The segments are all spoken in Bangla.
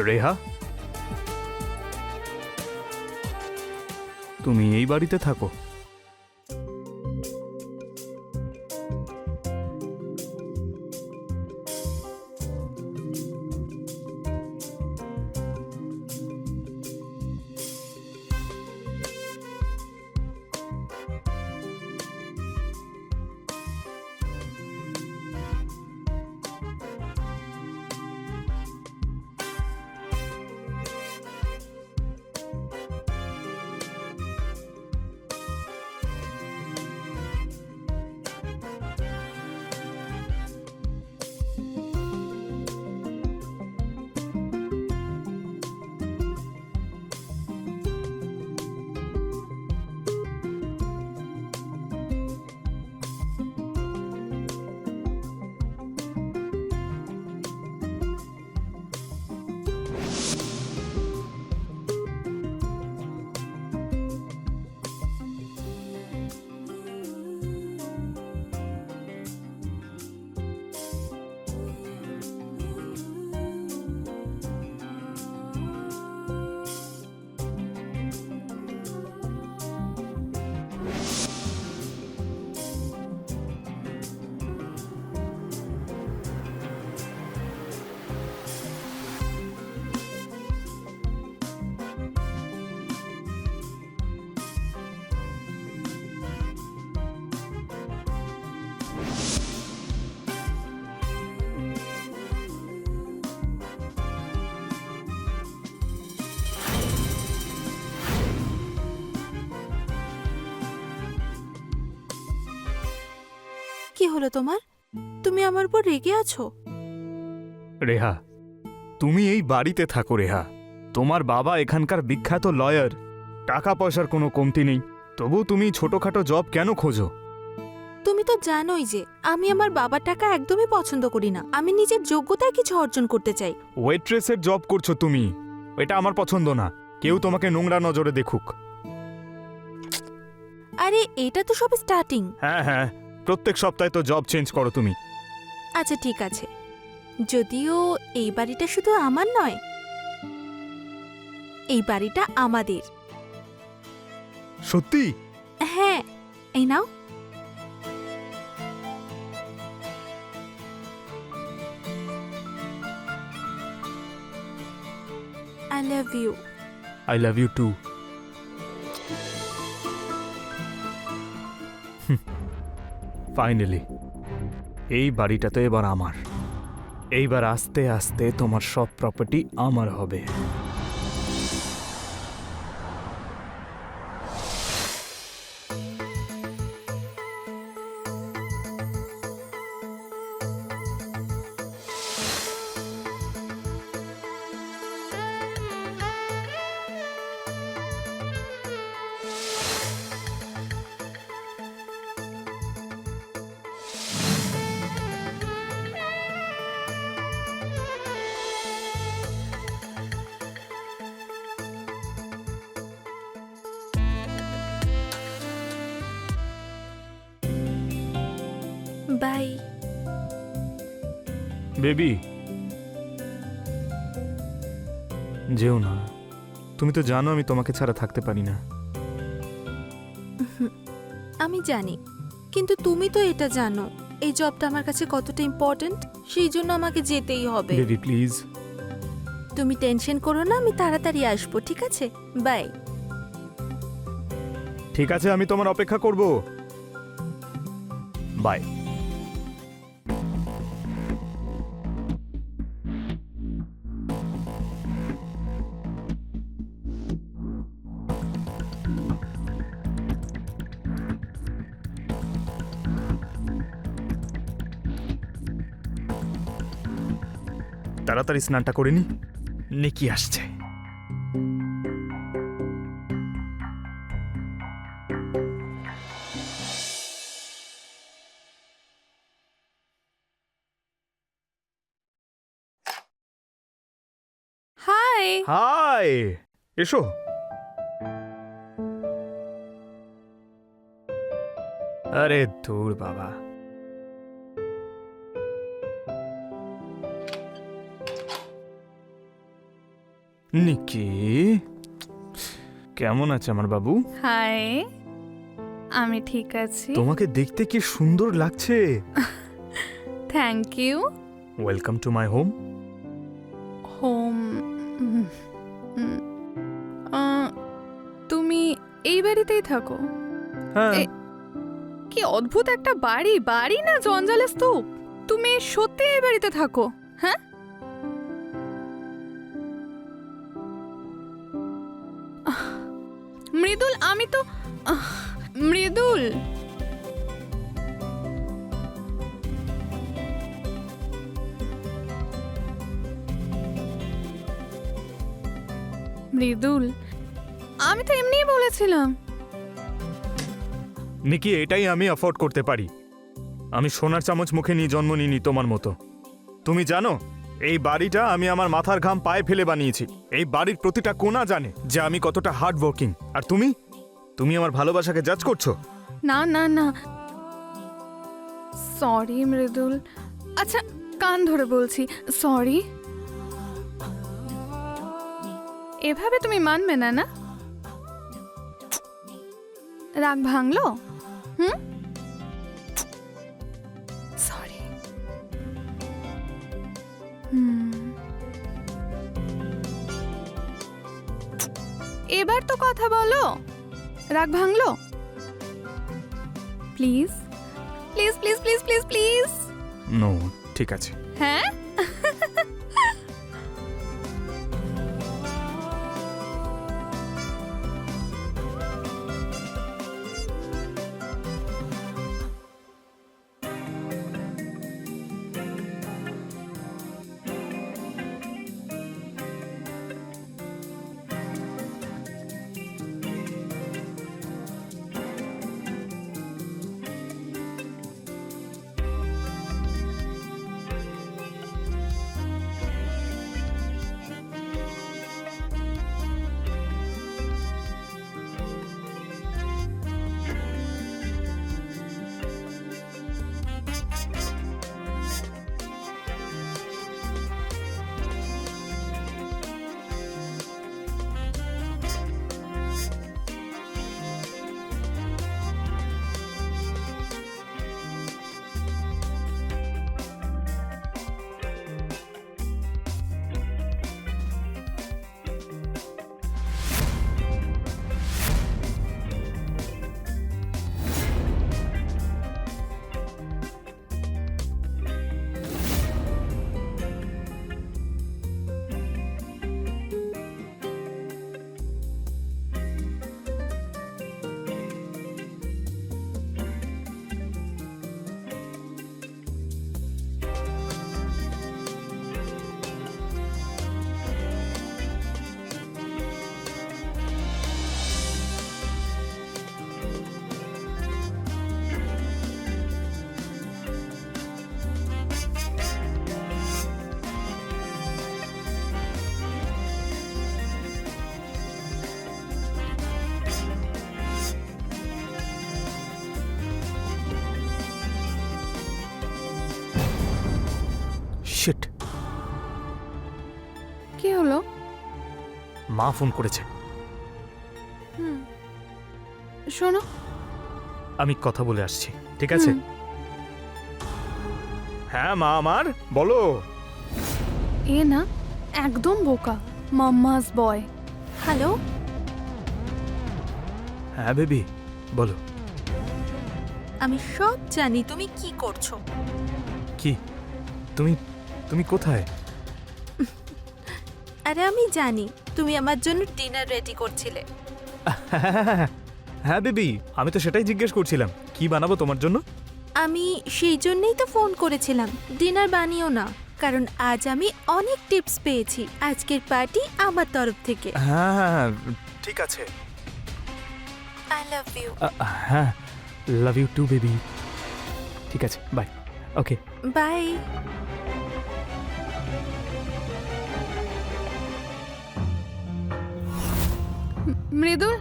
রেহা, তুমি এই বাড়িতে থাকো? কি হলো তোমার? তুমি আমার উপর রেগে আছো? রেহা, তুমি এই বাড়িতে থাকো। রেহা, তোমার বাবা এখানকার বিখ্যাত লয়ার, টাকা পয়সার কোনো কমতি নেই, তবু তুমি ছোটখাটো জব কেন খোঁজো? তুমি তো জানোই যে আমি আমার বাবার টাকা একদমই পছন্দ করি না। আমি নিজের যোগ্যতায় কিছু অর্জন করতে চাই। ওয়েট্রেসের জব করছো তুমি, এটা আমার পছন্দ না। কেউ তোমাকে নোংরা নজরে দেখুক। আরে এটা তো সব স্টার্টিং। হ্যাঁ হ্যাঁ, প্রত্যেক সপ্তাহে তো জব চেঞ্জ করো তুমি। আচ্ছা ঠিক আছে, যদিও এই বাড়িটা শুধু আমার নয়, এই বাড়িটা আমাদের। সত্যি? হ্যাঁ, এই নাও। I love you. I love you too. Finally এই বাড়িটা তো এবার আমার। এইবার আস্তে আস্তে তোমার সব প্রপার্টি আমার হবে। বাই। বেবি, যেও না। তুমি তো জানো আমি তোমাকে ছাড়া থাকতে পারি না। আমি জানি, কিন্তু তুমি তো এটা জানো এই জবটা আমার কাছে কতটা ইম্পর্ট্যান্ট। সেই জন্য আমাকে যেতেই হবে। Baby please. তুমি টেনশন করো না, আমি তাড়াতাড়ি আসবো, ঠিক আছে? বাই। ঠিক আছে, আমি তোমার অপেক্ষা করব। বাই। তাড়াতাড়ি স্নানটা করে নি, নেকি আসছে। হাই। হাই, এসো। আরে ধুর বাবা, নিকি, কেমন আছে আমার বাবু? হাই, আমি ঠিক আছি। তোমাকে দেখতে কি সুন্দর লাগছে। Thank you. Welcome to my home. Home. তুমি এই বাড়িতেই থাকো? হ্যাঁ, এ- কি অদ্ভুত একটা বাড়ি, বাড়ি না জঞ্জালের স্তূপ। তুমি সত্যি এই বাড়িতে থাকো? হ্যাঁ, মৃদুল, আমি তো মৃদুল, মৃদুল, আমি তো এমনিই বলেছিলাম। নিকি, এটাই আমি অ্যাফোর্ড করতে পারি। আমি সোনার চামচ মুখে নিয়ে জন্ম নিইনি তোমার মতো। তুমি জানো, এই বাড়িটা আমি আমার মাথার ঘাম পায়ে ফেলে বানিয়েছি। এই বাড়ির প্রতিটা কোণা জানে যে আমি কতটা হার্ড ওয়ার্কিং। আর তুমি তুমি আমার ভালোবাসাকে জাজ করছো। না না না, সরি মৃদুল। আচ্ছা, কান ধরে বলছি সরি। এভাবে তুমি মানবে না, না? রাগ ভাঙলো? Hmm, sorry. এবার তো কথা বলো। রাগ ভাঙলো? Please please please please please please. No, ঠিক আছে। হ্যাঁ, শিট, কি হলো? মা ফোন করেছে। শোনো, আমি কথা বলে আসছি, ঠিক আছে? হুম। হ্যাঁ মা আমার, বলো। এ না একদম বোকা, মাম্মাস বয়। হ্যালো, হ্যাঁ বেবি, বলো। আমি সব জানি তুমি কি করছো। কি? তুমি তুমি কোথায়? আরে আমি জানি তুমি আমার জন্য ডিনার রেডি করছিলে। হ্যাঁ বেবি, আমি তো সেটাই জিজ্ঞেস করছিলাম, কি বানাবো তোমার জন্য? আমি সেই জন্যই তো ফোন করেছিলাম, ডিনার বানিও না, কারণ আজ আমি অনেক টিপস পেয়েছি। আজকের পার্টি আমার তরফ থেকে। হ্যাঁ হ্যাঁ, ঠিক আছে। I love you. হ্যাঁ, লাভ ইউ টু বেবি। ঠিক আছে, bye. Okay, bye. Mridul,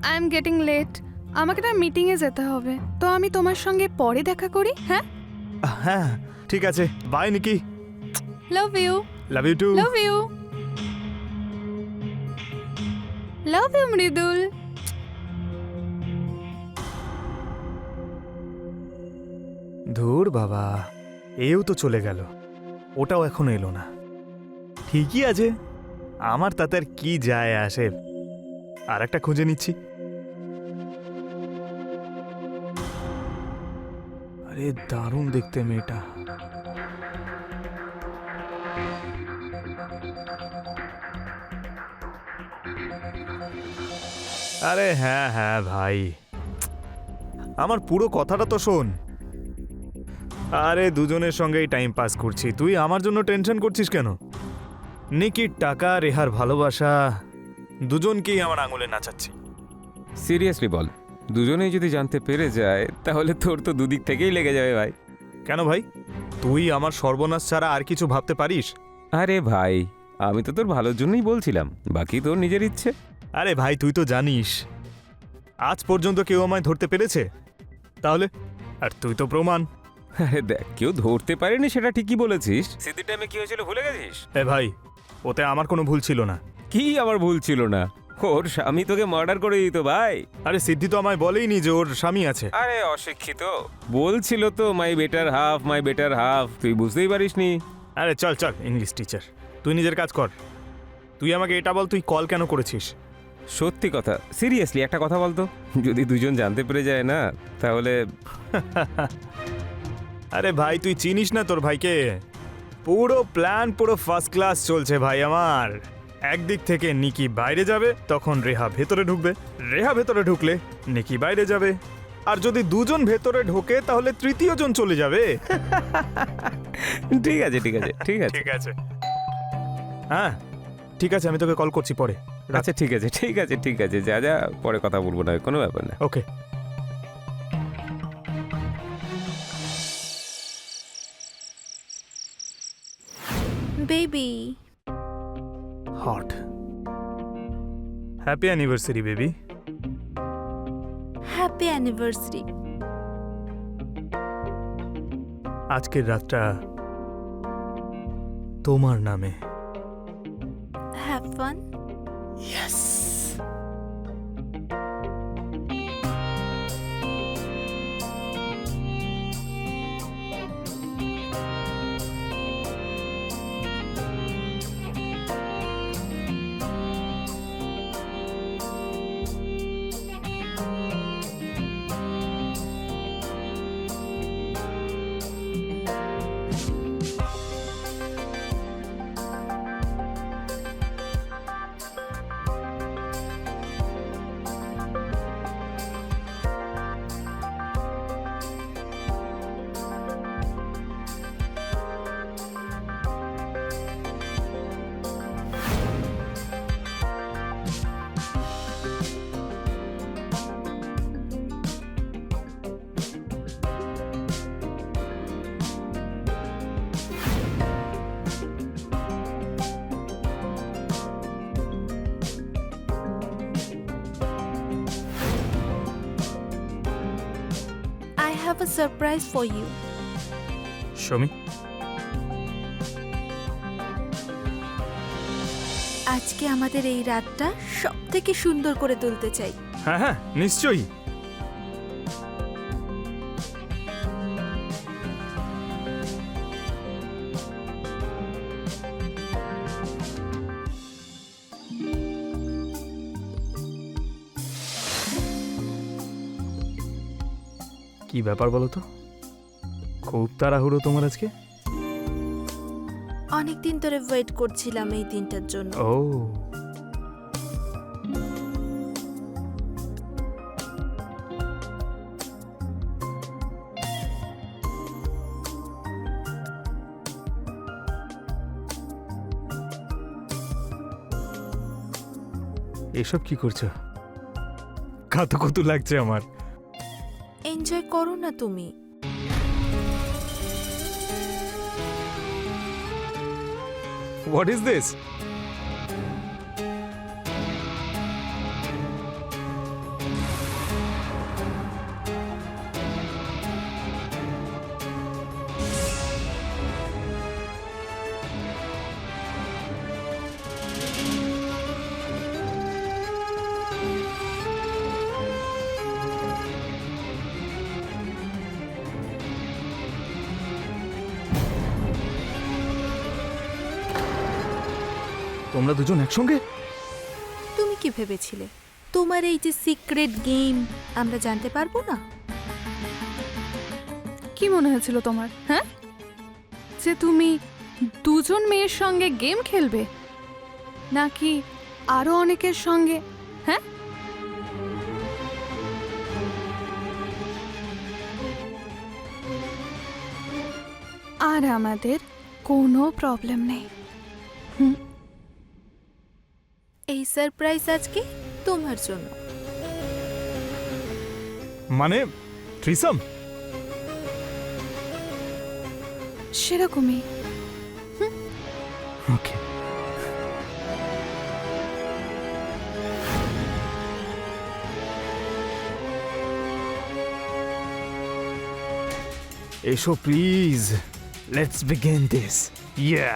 I am getting late. আমাকে না মিটিংয়ে যেতে হবে, তো আমি তোমার সঙ্গে পরে দেখা করি। হ্যাঁ, হ্যাঁ ঠিক আছে, bye Niki. Love you. Love you too. Love you. Love you Mridul. ধুর বাবা, এও তো চলে গেল, ওটাও এখনো এলো না। ঠিকই আছে, আমার তাতে আর কি যায় আসে। আর একটা খুঁজে নিচ্ছি। আরে দারুণ দেখতে মেয়েটা। আরে হ্যাঁ হ্যাঁ ভাই, আমার পুরো কথাটা তো শোন। আরে দুজনের সঙ্গেই টাইম পাস করছি, তুই আমার জন্য টেনশন করছিস কেন? নিকির টাকা, রেহার ভালোবাসা, দুজনকেই আমার আঙুলে নাচাচ্ছি। সিরিয়াসলি বল, দুজনেই যদি জানতে পেরে যায় তাহলে তোর তো দুদিক থেকেই লেগে যাবে ভাই। কেন ভাই, তুই আমার সর্বনাশ ছাড়া আর কিছু ভাবতে পারিস? আরে ভাই, আমি তো তোর ভালোর জন্যই বলছিলাম, বাকি তোর নিজের ইচ্ছে। আরে ভাই, তুই তো জানিস আজ পর্যন্ত কেউ আমায় ধরতে পেরেছে, তাহলে আর তুই তো প্রমাণ। আরে দেখ, কেউ ধরতে পারেনি সেটা ঠিকই বলেছিস। সিদ্ধি টাইমে কি হয়েছিল ভুলে গেছিস? এ ভাই, ওতে আমার কোনো ভুল ছিল না। কি আমার ভুল ছিল না? ওর স্বামী তোকে মার্ডার করে দিত ভাই। আরে সিদ্ধি তো আমায় বলেইনি যে ওর স্বামী আছে। আরে অশিক্ষিত, বলছিল তো my better half, my better half, তুই বুঝতেই পারিসনি। আরে চল চল, ইংলিশ টিচার, তুই নিজের কাজ কর। তুই আমাকে এটা বল, তুই কল কেন করেছিস? সত্যি কথা, সিরিয়াসলি একটা কথা বলতো, যদি দুজন জানতে পেরে যায় না তাহলে। আরে ভাই, তুই চিনিস না তোর ভাইকে? পুরো প্ল্যান পুরো ফার্স্ট ক্লাস চলছে ভাই আমার। একদিক থেকে নিকি বাইরে যাবে, তখন রেহা ভেতরে ঢুকবে, রেহা ভেতরে ঢুকলে নিকি বাইরে যাবে, আর যদি দুজন ভেতরে ঢোকে তাহলে তৃতীয় জন চলে যাবে। ঠিক আছে ঠিক আছে ঠিক আছে ঠিক আছে, হ্যাঁ ঠিক আছে, আমি তোকে কল করছি পরে। আচ্ছা ঠিক আছে ঠিক আছে ঠিক আছে, যা যা, পরে কথা বলবো না, কোনো ব্যাপার না। Okay. Baby, hot. Happy anniversary baby. Happy anniversary. আজকের রাতটা তোমার নামে। Have fun. Yes. I have a surprise for you. Shomi, আজকে আমাদের এই রাতটা সব থেকে সুন্দর করে তুলতে চাই। হ্যাঁ হ্যাঁ নিশ্চয়ই। কি ব্যাপার বলো তো, খুব তাড়াহুড়ো তোমার আজকে? অনেকদিন ধরে ওয়েট করছিলাম এই দিনটার জন্য। ও, এসব কি করছো? কাতুকুতু লাগছে আমার। এনজয় করো না তুমি। What is this? তোমরা দুজন একসঙ্গে? তুমি কি ভেবেছিলে তোমার এই যে সিক্রেট গেম আমরা জানতে পারবো না? কি মনে হয়েছিল তোমার, হ্যাঁ, যে তুমি দুজন মেয়ের সঙ্গে গেম খেলবে নাকি আরো অনেকের সঙ্গে? হ্যাঁ, আর আমাদের কোনো প্রবলেম নেই। এই সারপ্রাইজ আজকে তোমার জন্য। মানে থ্রিসাম? সেরকমই। ওকে। এসো please, let's begin this. Yeah.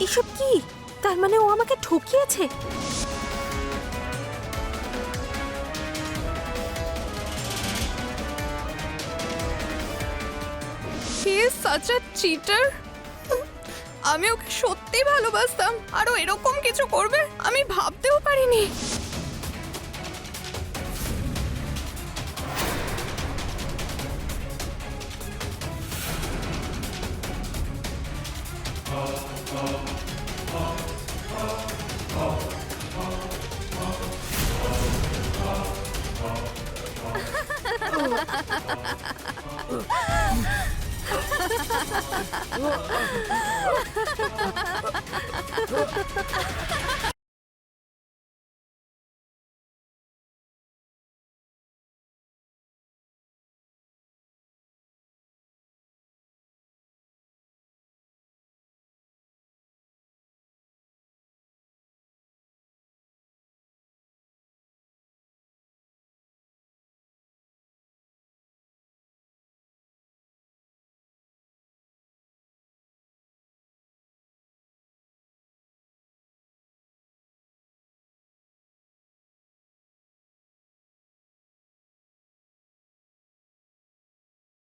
এসব কি? তার মানে ও আমাকে ঠকিয়েছে? He is such a cheater. আমি ওকে সত্যি ভালোবাসতাম আর ও এরকম কিছু করবে আমি ভাবতেও পারিনি।